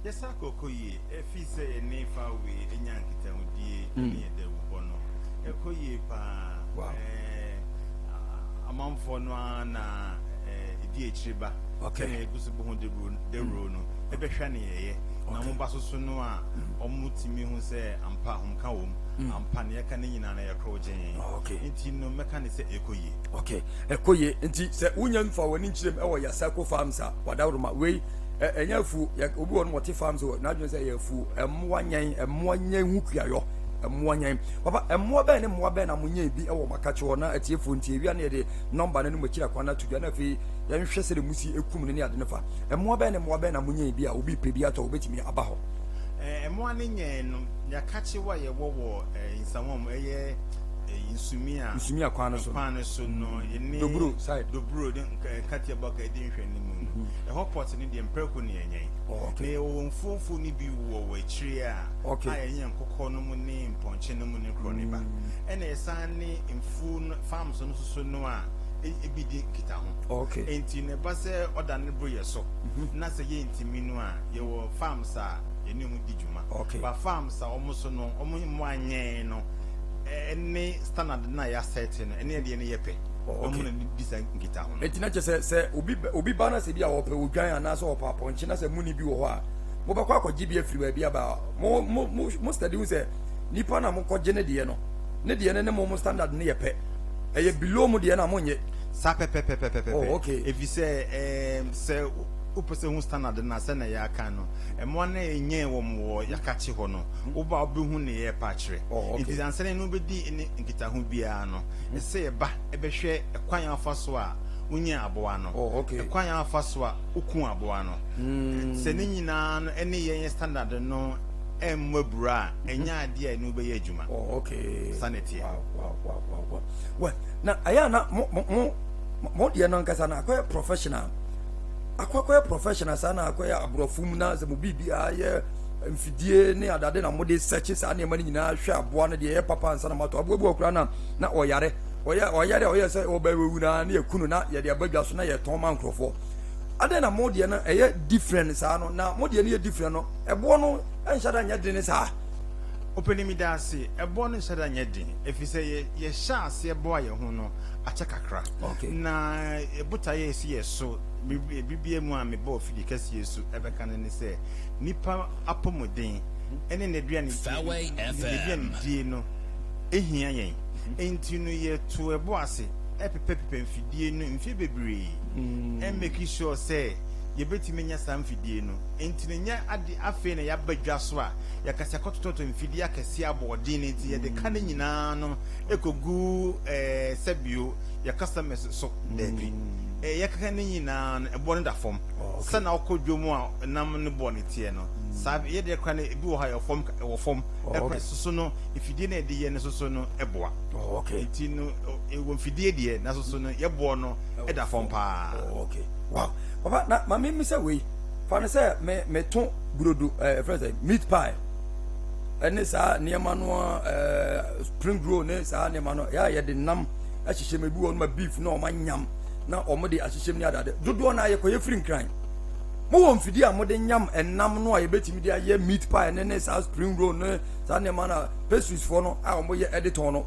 Yes, I could if he say a name far away, a Yankee town would be the Bono. A coye pa a month for no one, DHB. Okay, goes upon the room, a beshani, Nambaso Sunua, or Mutimi who say, I'm pa home kaum, I'm Pania Canin and a crojan. Okay, Intino mechanic say Ekoye. Okay, Ekoye, and say Union for one inch or your circle farms are, without my way. Enyafu ya obi won motive farms o na dwen say yafu emwanyan hukua yo emwanyan papa emwa ba ne mwa ba na munyan bi e wo makache wo na atiefo ntie wi na de number na no makira kwana tudwa na fi ya nhwe sere musi ekum ne ade ne fa emwa ba na munyan bi a obi pe bi ato obetimi aba ho emwa ne nyen no ya kache wa ye wo insamom eye insumia kwana so no ye dobro side dobro de katia baka de nhwe ne mu the hot pot ni de mpreko ne enyen okay o mfofo ni bi wo achiri a ayenye nkokọ no mu ne mponche no mu ne kro ne ba ene esan ne mfu farms no so no a ebi di kita ho okay enti ne ba se oda ne bro ye so na se ye ntimi no a ye wo farms a ye ne mu di juma ba farms a omo so no omo mu anyen no any standard na ya set no ene de ne yepe okay design ngita ho etina che se obi ba na se bi a wo pe odwan ana so opa ponche na se muni bi wo ho a mo ba kwa akogye bi afiri ba bi aba mo study hu se nipa na mo kogye ne de no ne de ne mo standard ne yepe eye below mo de na mo nye sa pepe okay if you say upese hu standard na se na ya aka no emo na enye wo mo yakachi ho no wo ba obehu ne ye pa kire it is answer no be di nkita ho bia no se ba ebehwe ekwan afa so a unye aboa no ekwan afa so a ukun aboa no se ne nyina no ene ye standard no emmabura enya ade a no be ye adwuma okay sanity wow well na aya na mo de no nkasa na akwa professional akwa professional sana akwa abrofum na ze mo bibia ye mfidie ne adade na mo de search sa na mani nyina hwe aboa no de ye papa ansa na mato aboa bi okura na oyare oyare se obawewu na na yakunu na ye de abadwa so na ye ton man krofo ade na mo de na eye different sa no na mo de ne ye different no ebo no enshada nya de ne sa openi mi da se ebo no enshada nya de efise ye sha se ebo aye ho no acha kakra na ebuta ye si ye so bibie mu a me bo fidi kase yesu ebeka ne se nipa apomoden ene ne duane die no ehia yen enti no ye to ebo ase epepepe mfidie no mfi bebre make sure say ye betimi nya sam fidie no enti ne nya ade afe na ya badwa so a ya kase kototo mfidie akase abodin enti ye de ka ne nyina no ekogu sabio ya customers so debi yakaka ne nyina ebo ne da fom sana okodwomu a nam ne bo ne tie no sabe ye de kwa ne bi wo ha yo fom ekwa soso no ifidie na de ye ne soso no eboa okay enti no ewo mfidie de na soso no ye bo no e da fom pa okay wow papa na mama mi say we fa ne say me ton brodo friend meat pie ene sa niema no spring roll ne sa niema no ya ye de nam ahihye me bi wo no beef na o manyam na omode ahyehyem ni adade dodo na ayekoye free nkran mo won fidi amode nyam enam no aye betimi dia ye meat pie ne sa spring roll ne sa ne mana pastries for no a mo ye editor no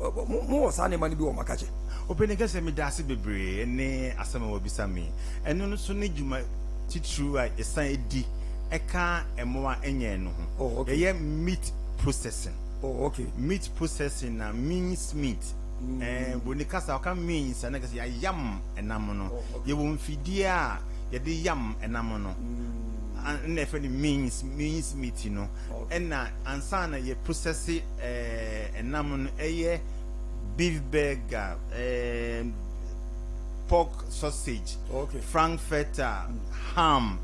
mo sa ne mani bi wo makache openi kase mi dase bebre ne asama wo bisami eno no so ne djuma titru a esan edi eka emoa enye no ho ye meat processing okay meat processing na means meat bonikasa aka means na kase yam enam no ye wo mfidie a ye de yam enam no na efe ni means meat no na ansa na ye process enam no eye beef burger pork sausage frankfurter ham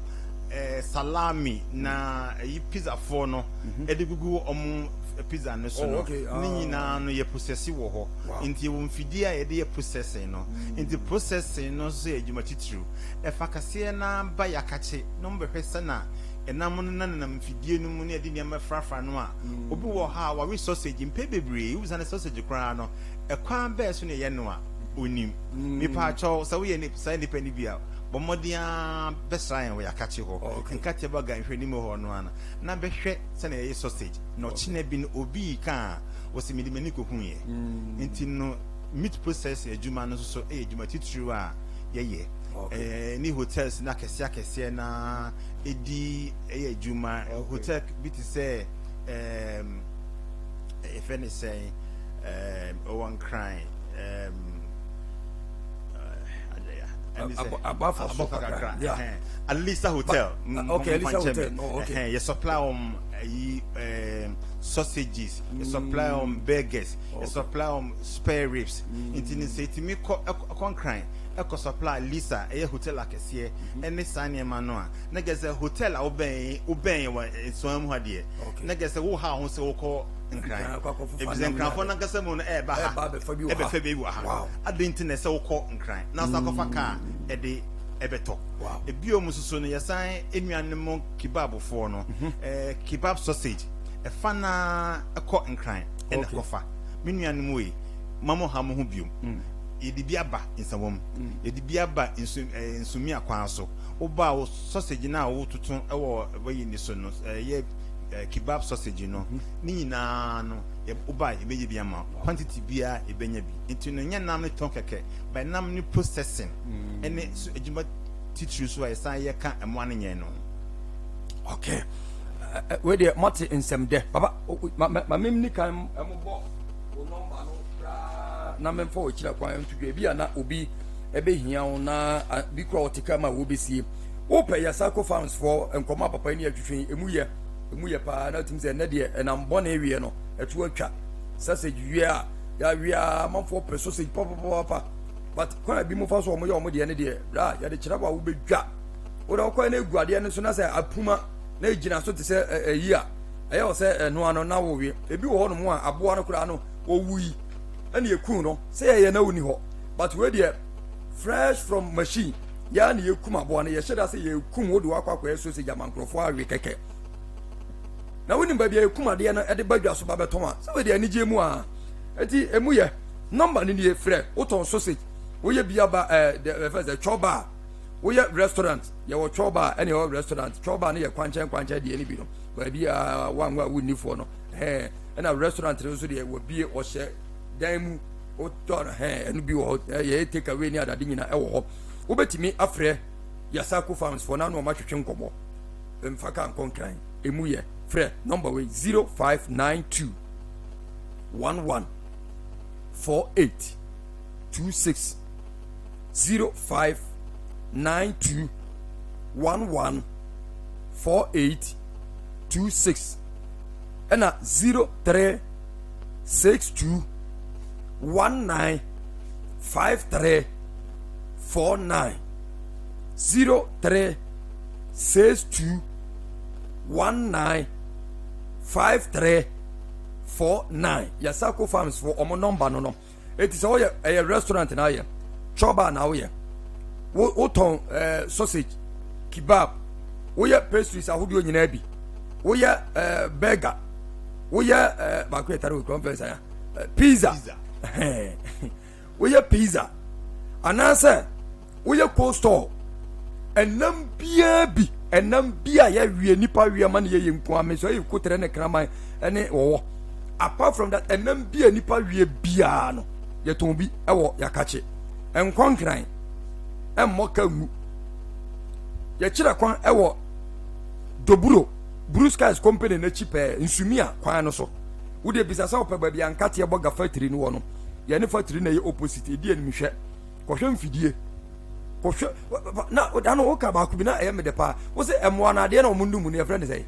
salami na pizza for no edigugu pizza no so no nyina no ye process wo ho nti wo mfidi a ye de ye processing no nti processing no so ejuma titru e fakase na ba yakache no mbehwese na enam no na mfidie no mu na de niam frafra no a obi wo ha wa sausage mpe bebre uza na sausage kra no e kwan be so ne ye no a onim mi pa cho sa wo ye ni sa ni pani bia bomodia besran we akachi ho nkate baga nhwani mo ho no ana na behwe se na ye sausage no chine bi no obi ka wosimidi mani ko huye nti no meat process ejuma no so ejuma titru a ye ni hotels na kese na edi ejuma hotel bi ti say if any say one crying above Alisa Hotel. Okay, Alisa Hotel. Okay. You supply sausages, you supply burgers, you supply spare ribs. Intini say to me kon crying. Eko supply Lisa a hotel akese ene sane ma no a na gese hotel a oben wa so am hade na gese wo ha ho se wo ko nkran ebize nkran fo na gese mo no e ba ha e be fa be wa ha adenti na se wo ko nkran na sa ko fa ka e de ebeto ebio mu susu no yesan enuane mo kebab fo no kebab sausage e fa na ko nkran ene ko fa menuane mo yi mamo ha mo ho biom Yedibiaba in some Yedibiaba in Sumia Quanso, Oba sausage now, Tutun, or way in the sun, kebab sausage, you know, Nina, no, Oba, Bejibiama, quantity beer, a benyabi, into Nanam Tonkake, by Namni processing, and it's a teach you so I say, can't and 1 year no. Okay, where the Marty in some day, Papa, my mimney can, na memfo ochira kwan ntudwe bia na obi ebehia na bi kro otika ma wo besie wo pay ya Sako Farms for enkoma papa ni atwetwen emuye pa na tim se na de enam bɔ na ewie no etu atwa sausage wie a ya wie a manfo pe sausage papa but kwan bi mu fa so mo ye omo de ne de ra ya de kira ba wo bedwa wo da kwan na eguade ne so na se apuma na ejina so te se eyi a ɛyɛ wo se no ano na wo wie ebi wo ho no mo a aboa no kura no wo wui and you cool no say na woni ho but we dey fresh from machine ya na ye kuma bo na ye sheda say ye kum wo do akwa so say jamankrofo awe keke na woni ba bia ye kuma de na e de badwa so ba beton a say we dey anije mu a eti emu ye number ni ye frɛ wo ton sausage wo ye bia ba the first choba wo ye restaurant ye wo choba any restaurant choba na ye kwanchen de ni bi no ba bia wanwa woni fo no na restaurant no so de wo bie o hye daimu o ton enu bi wo ye take away ni adade nyina e wo ho wo betimi afrɛ ya Sako Farms for na no ma twetwe nkomo mfaka nkonkran emu ye frɛ number we 0592 11 48 26 0592 11 48 26 and 0362 195349 0362 195349 ya Sako Farms for omo number no it is all a restaurant na ye choba na wo ye wo ton sausage kebab wo ye pastries ahodo nyina bi wo ye burger wo ye ba ko etare wo conference ya pizza we have pizza anasa we have cold store enam bia bi ya wie nipa wie ma na ye nko ame so ye kotere ne kraman ene wo apart from that enam bia nipa wie bia no ye ton bi ewo yakache enkonkran emmoka ngu ye kira kwan ewo doburo Blue Skies company na chipe nsumia kwan no so wo de bisasa wo pe ba bia nkate eboga factory no wo no ya ne factory na ye opposite edi en mhwe kohwe mfidie kohwe na da no wo ka ba ku bi na e me de pa wo se emwa na de na omundu mu ne friend say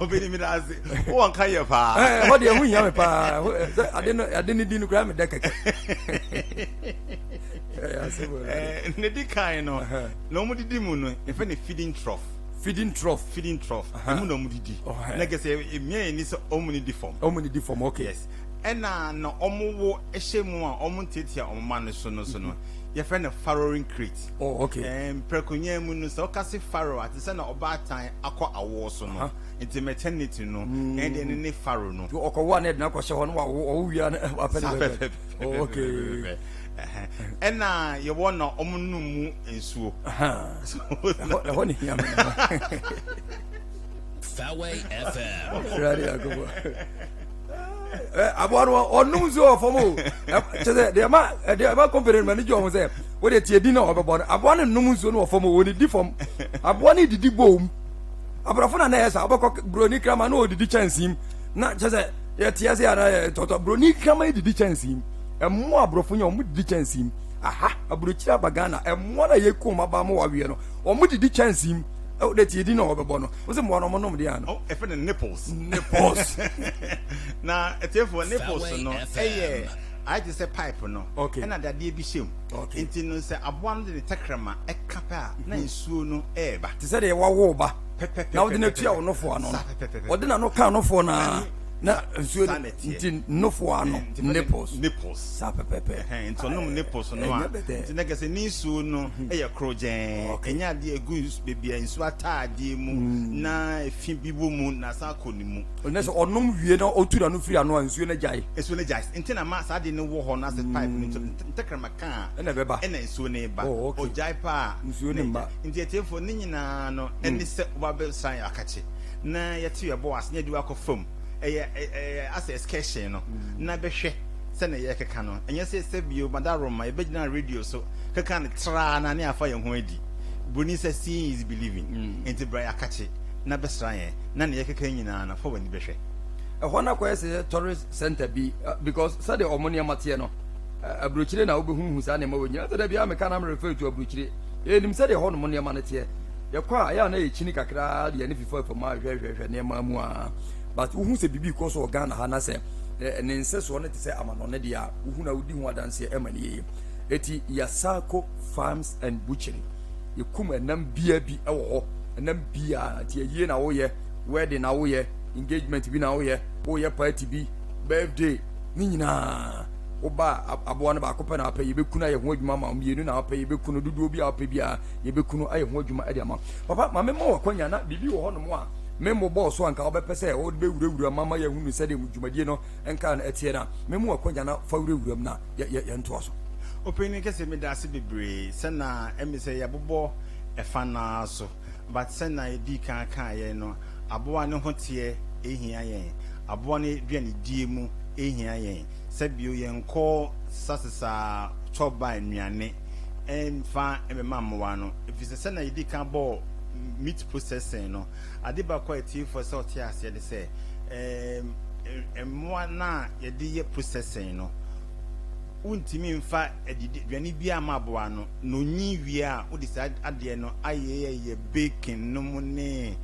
obini mi da se wo anka ye pa ho de hu nya me pa ade ni di no kra me de keke ne di kan no no mu di mu no e fe ne feeding trough emu no mu di na gese emia ni so omuni di form okay yes ena na omuwo ehemu a omuntetia omma no so no ye fe na farrowing crate okay prekunya mu no so kase farrow at se na obatan akọ awo so no into maternity no and then ne farrow no okọwa na de na kwọhye ho no wa wo wi na apele Okay. Ena ye wona omunum ensuo. Honi yam. Fairway FM. Ready agobo. Abono onum zo fomo. Chese de ma company manager o say, we dey tie di na obebo. Abono num zo no fomo woni di fom. Abono didi bom. Abrafo na esa oboko broni krama na odidi chance him. Na chese ye tie se ara toto broni krama didi chance him. Emo abrofo nya omu didi chance him. Aha, abrochira bagana emo na ye ko maba mo wawe no. Omu didi chance him. Oh, that you didn't know about no. Was it more or no? Oh, if the nipples. Now, it's for nipples, no. Hey, I just say pipe, no. Okay. And that dear be shame. Okay. Until say, I wanted the tekrama, a capa, nay soon, eba. To say they were woba. Now the next year, no for no. Or then I no count no for na. Na no for no nipples. Sapa pepe. And so no nipples no. The next ni so no e crojen. Enya de goose baby and swata de mu na fi bibu mu na sa koni mu. Once onum wie na otura no free ano ansuo na jai. Esuo na jai. Ntina ma sa de ne wo ho na se pipe ni tekrama kan. Na beba. Na ensuo na eba. O jai pa. Nsuo ne mba. Nti etefo ni nyina no eni se oba be san akache. Na yete yebo as nya di wa ko fam. As a excursion no na behwe se na ye keka no enye se bio madaroma e begina radio so keka ne tra na ne afa ye ho adi boni se seeing is believing enti bra akache na besra ye na ne ye keka nyina na fa wani behwe ho na kwa se tourist center bi because say the omonia matie no abrochire na obehuhu sa na ma wonyina so da bia me kana me refer to abrochire enim say the ho no monia ma ne tie ye kwa ya na ye chini kakra de ne fifo for ma hwehwehwe ne ma mu a but who say bibi ko so Ghana ha na say ne nse so ne te say amano ne dia who na wudi hu adanse e mane ye eti Yasako Farms and Butchery yekum enam bia bi e wo ho enam bia ti ye na wo ye wedding na wo ye engagement bi na wo ye party bi birthday ni nyina oba abo na ba ko pe na pa ye bekunu aye ho adwuma ma mienu na pa ye bekunu dudu obi a pa bia ye bekunu aye ho adwuma e dia ma papa ma me mo wakwanya na bibi wo ho no mo a memo boss so anka obepese o be wurawura mama ya hunu sede dwumadie no enka na etie na memo akonya na fa wurawuram na ye nto so opini kese me da se bebre se na emise ya bobo efa na so but se na edi kan ye no aboa ne hotie ehia yen aboa ne duane die mu ehia yen se bio yen ko sasesa choba nnuane enfa emema mwa no efise se na edi kan bo meat processing no adiba quality for salt ya se de say emwa na ye de ye processing no untimi mfa edwane bia ma aboa no no nyi wie a wo decide ade no aye bacon no mu ne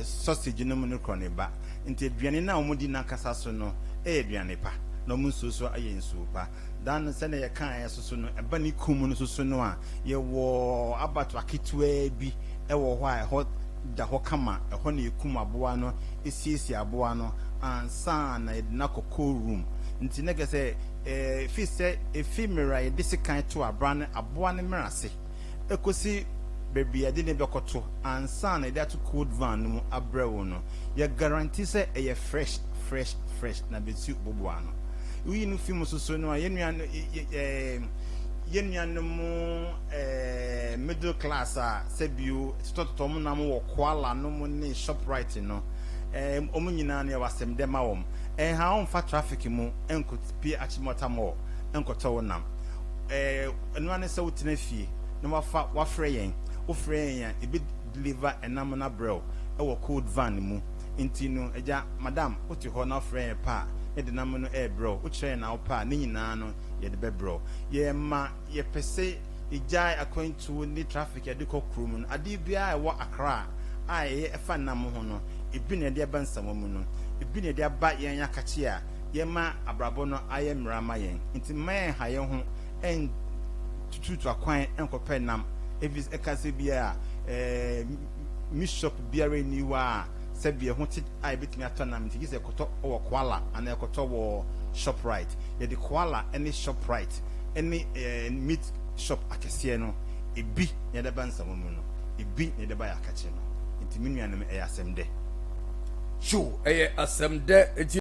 sausage no mu ne kroneba nti edwane na omudi na kasa so no edwane pa no mu so aye nso pa dan se na ye kan aye so no eba ni kum no so no a ye wo abato akitwa bi ewo ho a ho da ho kama ho na ekum aboa no esiesi aboa no ansa na edna kokko room nti na gese fi se efimera ye disikan to abran aboa ne merase ekosi bebi ade ne bekoto ansa na that cold van no abrewo no ye guarantee se e fresh na beti boboa no wi no film so no ye nua yenyanum middle class sebio stotom na mo kwala no mo ne Shoprite no omunyina na wasem de ma wom ha on fa traffic mu enkopi achimota mo enkoto wonam eno ane se wotena fie no wafre yen yen e deliver enam na brew e wo cold van mu enti no eja madam oti ho na frɛ pa e de nam no bro wo kyerɛ na wo pa ne nyinaa no ye de be bro ye ma ye pese ijai akwantu ni traffic ye de kokrum no ade bia e wo Accra ye efa nam ho no ebi na de ba nsam mu no ebi na de ba yen akache a ye ma abrabo no aye mrama yen enti man ha ye ho en tutu akwan enkope nam evis ekase bia mishop biare ni wa sebie ho ti ai bitimi atonam nti gise koto wo kwala ana koto wo Shoprite ye de kwala any Shoprite any meat shop akese no ebi ye de bansam mu no ebi ye de ba yakache no nti minua no e asem de sure asem de